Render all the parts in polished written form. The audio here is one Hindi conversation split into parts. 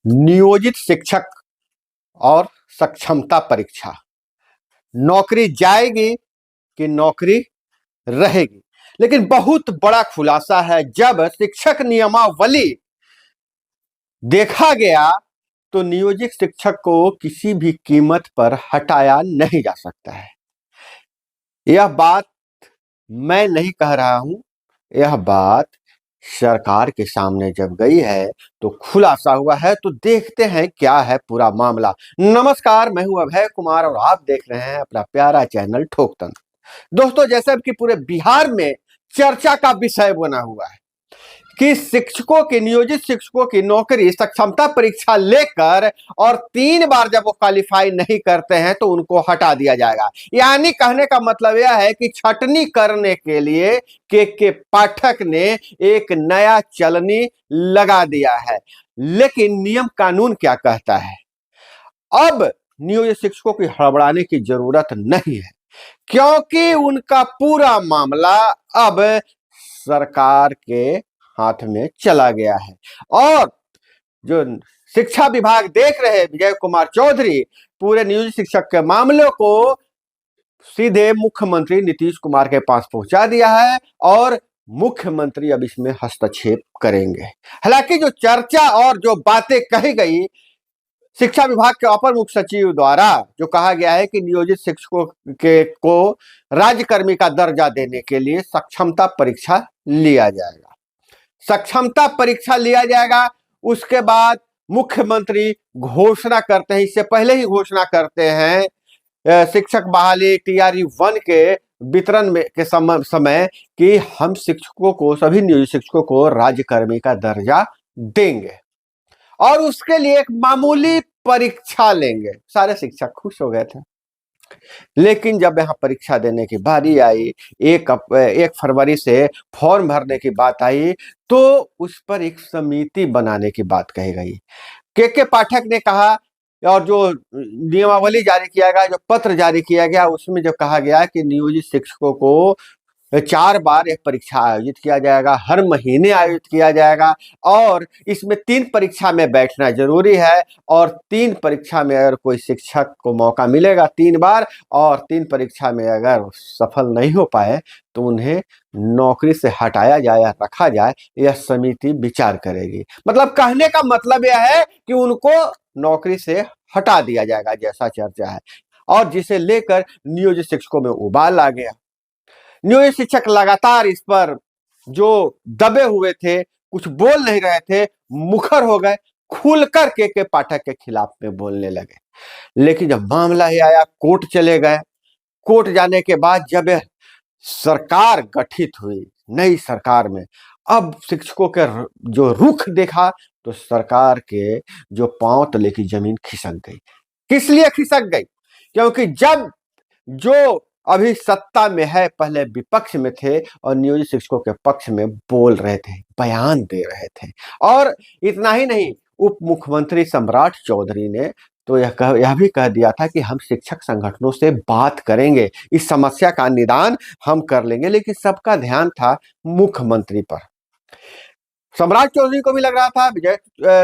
नियोजित शिक्षक और सक्षमता परीक्षा, नौकरी जाएगी कि नौकरी रहेगी। लेकिन बहुत बड़ा खुलासा है, जब शिक्षक नियमावली देखा गया तो नियोजित शिक्षक को किसी भी कीमत पर हटाया नहीं जा सकता है। यह बात मैं नहीं कह रहा हूं, यह बात सरकार के सामने जब गई है तो खुलासा हुआ है। तो देखते हैं क्या है पूरा मामला। नमस्कार, मैं हूं अभय कुमार और आप देख रहे हैं अपना प्यारा चैनल ठोक तंत्र। दोस्तों, जैसे कि पूरे बिहार में चर्चा का विषय बना हुआ है कि शिक्षकों की, नियोजित शिक्षकों की नौकरी सक्षमता परीक्षा लेकर और 3 बार जब वो क्वालिफाई नहीं करते हैं तो उनको हटा दिया जाएगा। यानी कहने का मतलब यह है कि छटनी करने के लिए के पाठक ने एक नया चलनी लगा दिया है। लेकिन नियम कानून क्या कहता है? अब नियोजित शिक्षकों की हड़बड़ाने की जरूरत नहीं है, क्योंकि उनका पूरा मामला अब सरकार के हाथ में चला गया है। और जो शिक्षा विभाग देख रहे विजय कुमार चौधरी, पूरे नियोजित शिक्षक के मामले को सीधे मुख्यमंत्री नीतीश कुमार के पास पहुंचा दिया है और मुख्यमंत्री अब इसमें हस्तक्षेप करेंगे। हालांकि जो चर्चा और जो बातें कही गई शिक्षा विभाग के अपर मुख्य सचिव द्वारा, जो कहा गया है कि नियोजित शिक्षकों को राज्यकर्मी का दर्जा देने के लिए सक्षमता परीक्षा लिया जाएगा, सक्षमता परीक्षा लिया जाएगा। उसके बाद मुख्यमंत्री घोषणा करते हैं, इससे पहले ही घोषणा करते हैं शिक्षक बहाली टीआरई 1 के वितरण में के समय कि हम शिक्षकों को, सभी नियोजित शिक्षकों को राज्यकर्मी का दर्जा देंगे और उसके लिए एक मामूली परीक्षा लेंगे। सारे शिक्षक खुश हो गए थे। लेकिन जब यहाँ परीक्षा देने की बारी आई, 1 फरवरी से फॉर्म भरने की बात आई, तो उस पर एक समिति बनाने की बात कही गई। के पाठक ने कहा, और जो नियमावली जारी किया गया, जो पत्र जारी किया गया, उसमें जो कहा गया कि नियोजित शिक्षकों को 4 बार एक परीक्षा आयोजित किया जाएगा, हर महीने आयोजित किया जाएगा और इसमें 3 परीक्षा में बैठना जरूरी है। और 3 परीक्षा में अगर कोई शिक्षक को मौका मिलेगा 3 बार, और 3 परीक्षा में अगर सफल नहीं हो पाए तो उन्हें नौकरी से हटाया जाए या रखा जाए, यह समिति विचार करेगी। मतलब कहने का मतलब यह है कि उनको नौकरी से हटा दिया जाएगा, जैसा चर्चा है। और जिसे लेकर नियोजित शिक्षकों में उबाल आ गया। नियोजित शिक्षक लगातार इस पर जो दबे हुए थे, कुछ बोल नहीं रहे थे, मुखर हो गए, खुलकर के पाठक के खिलाफ में बोलने लगे। लेकिन जब मामला ही आया, कोर्ट चले गए। कोर्ट जाने के बाद जब सरकार गठित हुई, नई सरकार में अब शिक्षकों के जो रुख देखा तो सरकार के जो पांव तले की जमीन खिसक गई। किस लिए खिसक गई? क्योंकि जब जो अभी सत्ता में है, पहले विपक्ष में थे और नियोजित शिक्षकों के पक्ष में बोल रहे थे, बयान दे रहे थे। और इतना ही नहीं, उप मुख्यमंत्री सम्राट चौधरी ने तो यह भी कह दिया था कि हम शिक्षक संगठनों से बात करेंगे, इस समस्या का निदान हम कर लेंगे। लेकिन सबका ध्यान था मुख्यमंत्री पर। सम्राट चौधरी को भी लग रहा था, विजय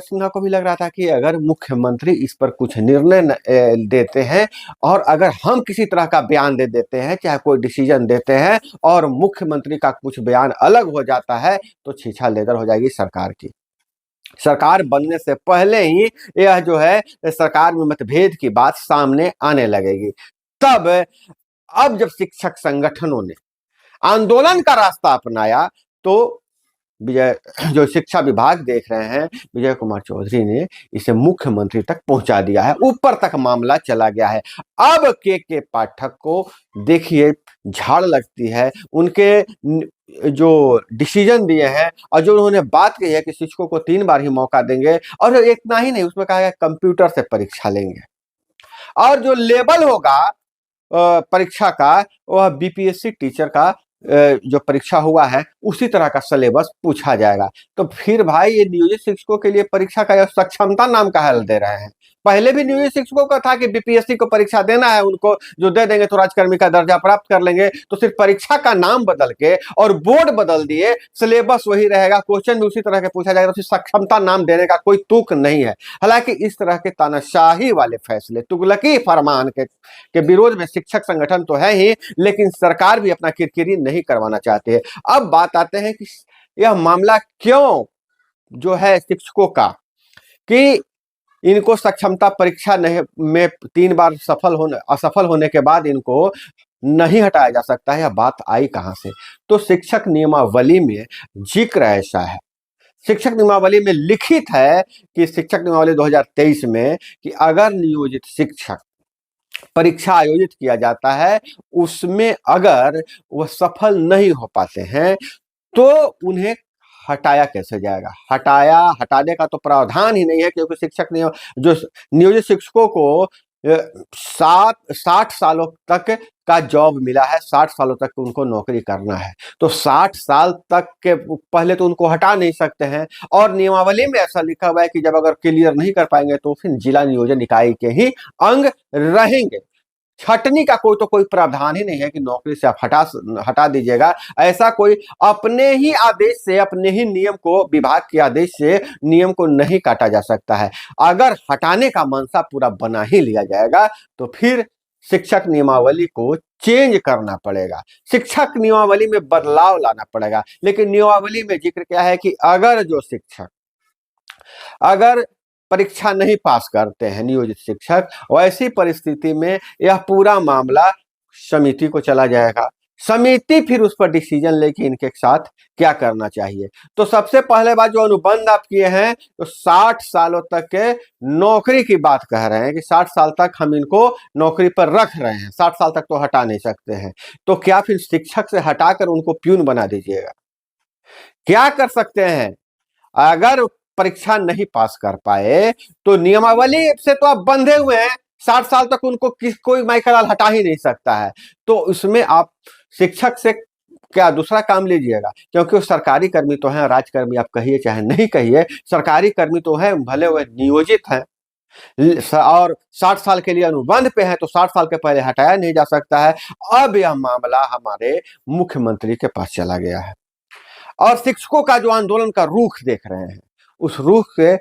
सिन्हा को भी लग रहा था कि अगर मुख्यमंत्री इस पर कुछ निर्णय देते हैं और अगर हम किसी तरह का बयान दे देते हैं, चाहे कोई डिसीजन देते हैं और मुख्यमंत्री का कुछ बयान अलग हो जाता है तो छीछा लेदर हो जाएगी सरकार की। सरकार बनने से पहले ही यह जो है सरकार में मतभेद की बात सामने आने लगेगी। तब अब जब शिक्षक संगठनों ने आंदोलन का रास्ता अपनाया तो जो शिक्षा विभाग देख रहे हैं, विजय कुमार चौधरी ने इसे मुख्यमंत्री तक पहुंचा दिया है, ऊपर तक मामला चला गया है। अब के पाठक को देखिए झाड़ लगती है, उनके जो डिसीजन दिए हैं और जो उन्होंने बात कही है कि शिक्षकों को 3 बार ही मौका देंगे, और इतना ही नहीं, उसमें कहा गया कंप्यूटर से परीक्षा लेंगे और जो लेवल होगा परीक्षा का वह बीपीएससी टीचर का जो परीक्षा हुआ है उसी तरह का सिलेबस पूछा जाएगा। तो फिर भाई ये नियोजित शिक्षकों के लिए परीक्षा का सक्षमता नाम का हल दे रहे हैं, पहले भी नियोजित शिक्षकों का था कि बीपीएससी को परीक्षा देना है, उनको जो दे देंगे तो राजकर्मी का दर्जा प्राप्त कर लेंगे। तो सिर्फ परीक्षा का नाम बदल के और बोर्ड बदल दिए, सिलेबस वही रहेगा, क्वेश्चन भी उसी तरह के पूछा जाएगा, तो सक्षमता नाम देने का कोई तुक नहीं है। हालांकि इस तरह के तानाशाही वाले फैसले, तुगलकी फरमान के विरोध में शिक्षक संगठन तो है ही, लेकिन सरकार भी अपना किरकिरी नहीं करवाना चाहती है। अब बात आते हैं कि यह मामला क्यों जो है शिक्षकों का, कि इनको सक्षमता परीक्षा नहीं में 3 बार असफल होने के बाद इनको नहीं हटाया जा सकता है, यह बात आई कहां से? तो शिक्षक नियमावली में जिक्र ऐसा है, शिक्षक नियमावली में लिखित है कि शिक्षक नियमावली 2023 में कि अगर नियोजित शिक्षक परीक्षा आयोजित किया जाता है, उसमें अगर वह सफल नहीं हो पाते हैं तो उन्हें हटाया कैसे जाएगा? हटाने का तो प्रावधान ही नहीं है, क्योंकि शिक्षक जो नियोजित शिक्षकों को 60 सालों तक का जॉब मिला है, 60 सालों तक उनको नौकरी करना है, तो 60 साल तक के पहले तो उनको हटा नहीं सकते हैं। और नियमावली में ऐसा लिखा हुआ है कि जब अगर क्लियर नहीं कर पाएंगे तो फिर जिला नियोजन इकाई के ही अंग रहेंगे। छटनी का कोई प्रावधान ही नहीं है कि नौकरी से आप हटा दीजिएगा। ऐसा कोई अपने ही आदेश से, अपने ही नियम को, विभाग के आदेश से नियम को नहीं काटा जा सकता है। अगर हटाने का मनसा पूरा बना ही लिया जाएगा तो फिर शिक्षक नियमावली को चेंज करना पड़ेगा, शिक्षक नियमावली में बदलाव लाना पड़ेगा। लेकिन नियमावली में जिक्र क्या है कि अगर जो शिक्षक अगर परीक्षा नहीं पास करते हैं नियोजित शिक्षक, वैसी परिस्थिति में यह पूरा मामला समिति को चला जाएगा। समिति फिर उस पर डिसीजन लेके इनके साथ क्या करना चाहिए। तो सबसे पहले बात, जो अनुबंध आप किए हैं तो 60 सालों तक के नौकरी की बात कह रहे हैं कि 60 साल तक हम इनको नौकरी पर रख रहे हैं, 60 साल तक तो हटा नहीं सकते हैं। तो क्या फिर शिक्षक से हटाकर उनको प्यून बना दीजिएगा? क्या कर सकते हैं? अगर परीक्षा नहीं पास कर पाए तो नियमावली से तो आप बंधे हुए हैं, 60 साल तक उनको कोई माइकलाल हटा ही नहीं सकता है। तो उसमें आप शिक्षक से क्या दूसरा काम लीजिएगा, क्योंकि वो सरकारी कर्मी तो हैं, राजकर्मी आप कहिए चाहे नहीं कहिए, सरकारी कर्मी तो है, भले वह नियोजित हैं और 60 साल के लिए अनुबंध पे है, तो 60 साल के पहले हटाया नहीं जा सकता है। अब यह मामला हमारे मुख्यमंत्री के पास चला गया है और शिक्षकों का जो आंदोलन का रुख देख रहे हैं, उस रुख से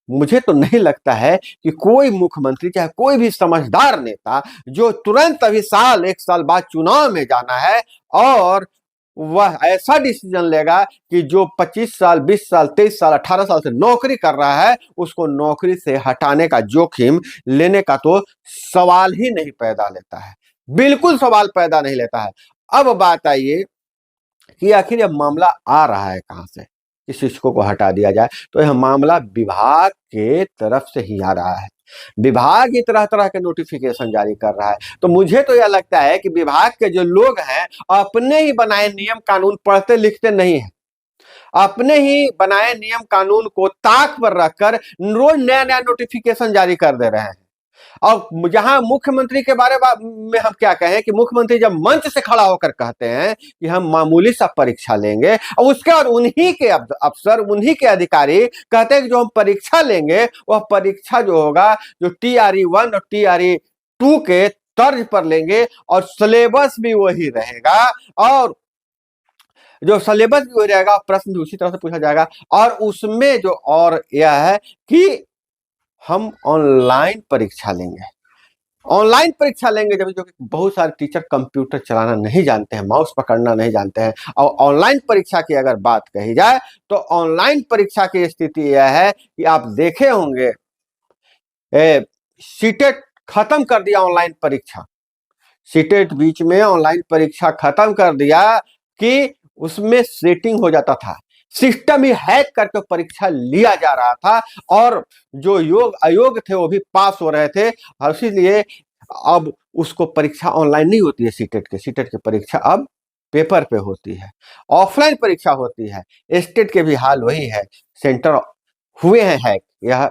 मुझे तो नहीं लगता है कि कोई मुख्यमंत्री, चाहे कोई भी समझदार नेता, जो तुरंत अभी 1 साल बाद चुनाव में जाना है और वह ऐसा डिसीजन लेगा कि जो 25 साल, 20 साल, 23 साल, 18 साल से नौकरी कर रहा है, उसको नौकरी से हटाने का जोखिम लेने का तो सवाल ही नहीं पैदा लेता है, बिल्कुल सवाल पैदा नहीं लेता है। अब बात आइए कि आखिर यह मामला आ रहा है कहां से कि शिक्षकों को हटा दिया जाए। तो यह मामला विभाग के तरफ से ही आ रहा है। विभाग ही तरह तरह के नोटिफिकेशन जारी कर रहा है। तो मुझे तो यह लगता है कि विभाग के जो लोग हैं अपने ही बनाए नियम कानून पढ़ते लिखते नहीं है, अपने ही बनाए नियम कानून को ताक पर रखकर रोज नया नया नोटिफिकेशन जारी कर दे रहे हैं। और जहां मुख्यमंत्री के बारे में हम क्या कहें कि मुख्यमंत्री जब मंच से खड़ा होकर कहते हैं कि हम मामूली सा परीक्षा लेंगे, और उसके बाद उन्हीं के अफसर, उन्हीं के अधिकारी कहते हैं कि जो हम परीक्षा लेंगे वह परीक्षा जो होगा जो TRE 1 और TRE 2 के तर्ज पर लेंगे और सिलेबस भी वही रहेगा, और जो सिलेबस भी वही रहेगा, प्रश्न भी उसी तरह से पूछा जाएगा। और उसमें जो और यह है कि हम ऑनलाइन परीक्षा लेंगे, ऑनलाइन परीक्षा लेंगे जब, जो बहुत सारे टीचर कंप्यूटर चलाना नहीं जानते हैं, माउस पकड़ना नहीं जानते हैं। और ऑनलाइन परीक्षा की अगर बात कही जाए तो ऑनलाइन परीक्षा की स्थिति यह है कि आप देखे होंगे सीटेट खत्म कर दिया ऑनलाइन परीक्षा, सीटेट बीच में ऑनलाइन परीक्षा खत्म कर दिया कि उसमें सेटिंग हो जाता था, सिस्टम ही हैक करके परीक्षा लिया जा रहा था और जो अयोग्य थे वो भी पास हो रहे थे। और इसीलिए अब उसको परीक्षा ऑनलाइन नहीं होती है, सीटेट की परीक्षा अब पेपर पे होती है, ऑफलाइन परीक्षा होती है। स्टेट के भी हाल वही है, सेंटर हुए हैं हैक, यह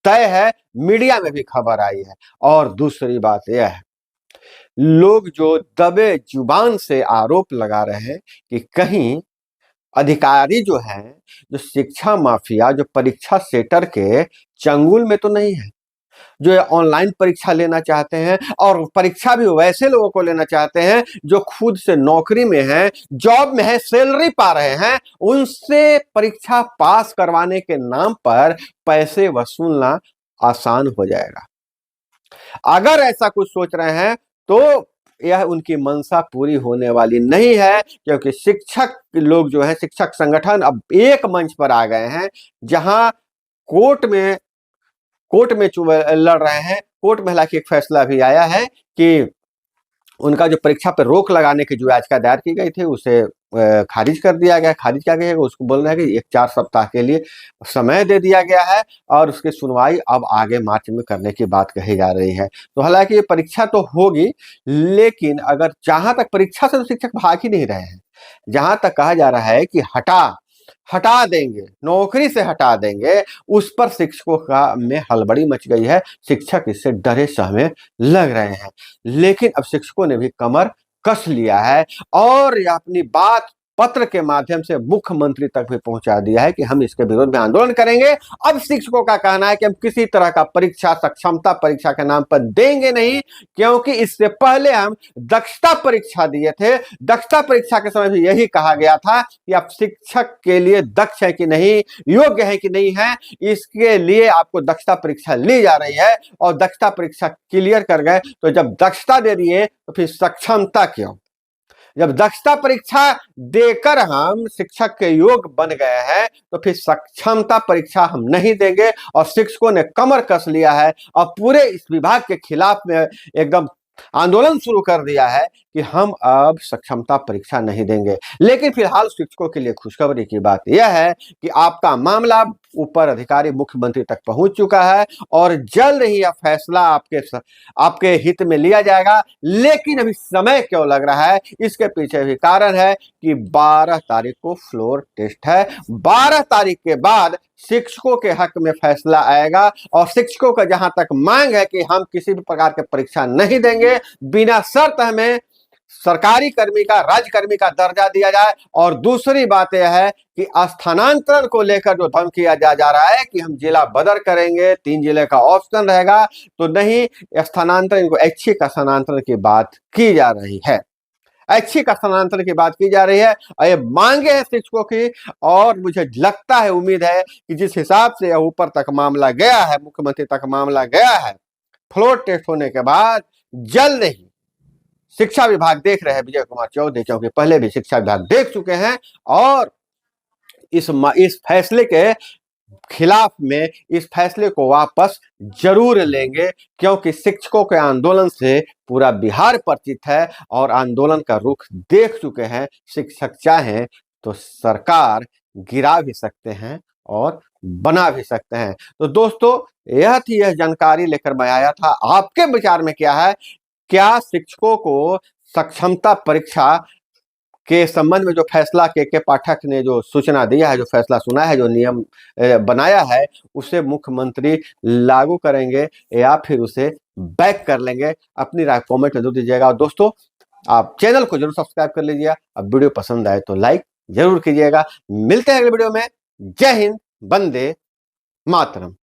तय है, मीडिया में भी खबर आई है। और दूसरी बात यह है, लोग जो दबे जुबान से आरोप लगा रहे हैं कि कहीं अधिकारी जो हैं, जो शिक्षा माफिया, जो परीक्षा सेटर के चंगुल में तो नहीं है, जो ऑनलाइन परीक्षा लेना चाहते हैं, और परीक्षा भी वैसे लोगों को लेना चाहते हैं जो खुद से नौकरी में हैं, जॉब में है, सैलरी पा रहे हैं, उनसे परीक्षा पास करवाने के नाम पर पैसे वसूलना आसान हो जाएगा। अगर ऐसा कुछ सोच रहे हैं तो यह उनकी मंशा पूरी होने वाली नहीं है, क्योंकि शिक्षक लोग जो है, शिक्षक संगठन अब एक मंच पर आ गए हैं, जहां कोर्ट में लड़ रहे हैं। कोर्ट में हालांकि एक फैसला भी आया है कि उनका जो परीक्षा पर रोक लगाने की जो याचिका दायर की गई थी उसे खारिज कर दिया गया। खारिज क्या गया, उसको बोल रहे हैं कि 4 सप्ताह के लिए समय दे दिया गया है और उसकी सुनवाई अब आगे मार्च में करने की बात कही जा रही है। तो हालांकि ये परीक्षा तो होगी, लेकिन अगर जहां तक परीक्षा से तो शिक्षक भाग ही नहीं रहे हैं, जहां तक कहा जा रहा है कि हटा देंगे, नौकरी से हटा देंगे, उस पर शिक्षकों का में हड़बड़ी मच गई है। शिक्षक इससे डरे सहमे लग रहे हैं, लेकिन अब शिक्षकों ने भी कमर कस लिया है और अपनी बात पत्र के माध्यम से मुख्यमंत्री तक भी पहुंचा दिया है कि हम इसके विरोध में आंदोलन करेंगे। अब शिक्षकों का कहना है कि हम किसी तरह का परीक्षा, सक्षमता परीक्षा के नाम पर देंगे नहीं, क्योंकि इससे पहले हम दक्षता परीक्षा दिए थे। दक्षता परीक्षा के समय भी यही कहा गया था कि आप शिक्षक के लिए दक्ष है कि नहीं, योग्य है कि नहीं है, इसके लिए आपको दक्षता परीक्षा ली जा रही है, और दक्षता परीक्षा क्लियर कर गए तो जब दक्षता दे दिए तो फिर सक्षमता क्यों? जब दक्षता परीक्षा देकर हम शिक्षक के योग्य बन गए हैं तो फिर सक्षमता परीक्षा हम नहीं देंगे। और शिक्षकों ने कमर कस लिया है और पूरे इस विभाग के खिलाफ में एकदम आंदोलन शुरू कर दिया है कि हम अब सक्षमता परीक्षा नहीं देंगे। लेकिन फिलहाल शिक्षकों के लिए खुशखबरी की बात यह है कि आपका मामला ऊपर अधिकारी मुख्यमंत्री तक पहुंच चुका है और जल्द ही यह फैसला आपके हित में लिया जाएगा। लेकिन अभी समय क्यों लग रहा है, इसके पीछे भी कारण है कि 12 तारीख को फ्लोर टेस्ट है। 12 तारीख के बाद शिक्षकों के हक में फैसला आएगा और शिक्षकों का जहां तक मांग है कि हम किसी भी प्रकार की परीक्षा नहीं देंगे, बिना शर्त हमें सरकारी कर्मी का, राज्यकर्मी का दर्जा दिया जाए। और दूसरी बात यह है कि स्थानांतरण को लेकर जो धमकी किया जा रहा है कि हम जिला बदल करेंगे, 3 जिले का ऑप्शन रहेगा, तो नहीं, स्थानांतरण को ऐच्छिक स्थानांतरण की बात की जा रही है। ऐच्छिक स्थानांतरण की बात की जा रही है और ये मांगे हैं शिक्षकों की। और मुझे लगता है, उम्मीद है कि जिस हिसाब से ऊपर तक मामला गया है, मुख्यमंत्री तक मामला गया है, फ्लोर टेस्ट होने के बाद जल्द ही शिक्षा विभाग देख रहे हैं विजय कुमार चौधरी, क्योंकि पहले भी शिक्षा विभाग देख चुके हैं और इस फैसले के खिलाफ में इस फैसले को वापस जरूर लेंगे, क्योंकि शिक्षकों के आंदोलन से पूरा बिहार परिचित है और आंदोलन का रुख देख चुके हैं। शिक्षक चाहें तो सरकार गिरा भी सकते हैं और बना भी सकते हैं। तो दोस्तों, यह जानकारी लेकर मैं आया था। आपके विचार में क्या है? क्या शिक्षकों को सक्षमता परीक्षा के संबंध में जो फैसला के पाठक ने जो सूचना दिया है, जो फैसला सुना है, जो नियम बनाया है, उसे मुख्यमंत्री लागू करेंगे या फिर उसे बैक कर लेंगे? अपनी राय कमेंट में जरूर दीजिएगा। और दोस्तों, आप चैनल को जरूर सब्सक्राइब कर लीजिएगा। अब वीडियो पसंद आए तो लाइक जरूर कीजिएगा। मिलते हैं अगले वीडियो में। जय हिंद, वंदे मातरम।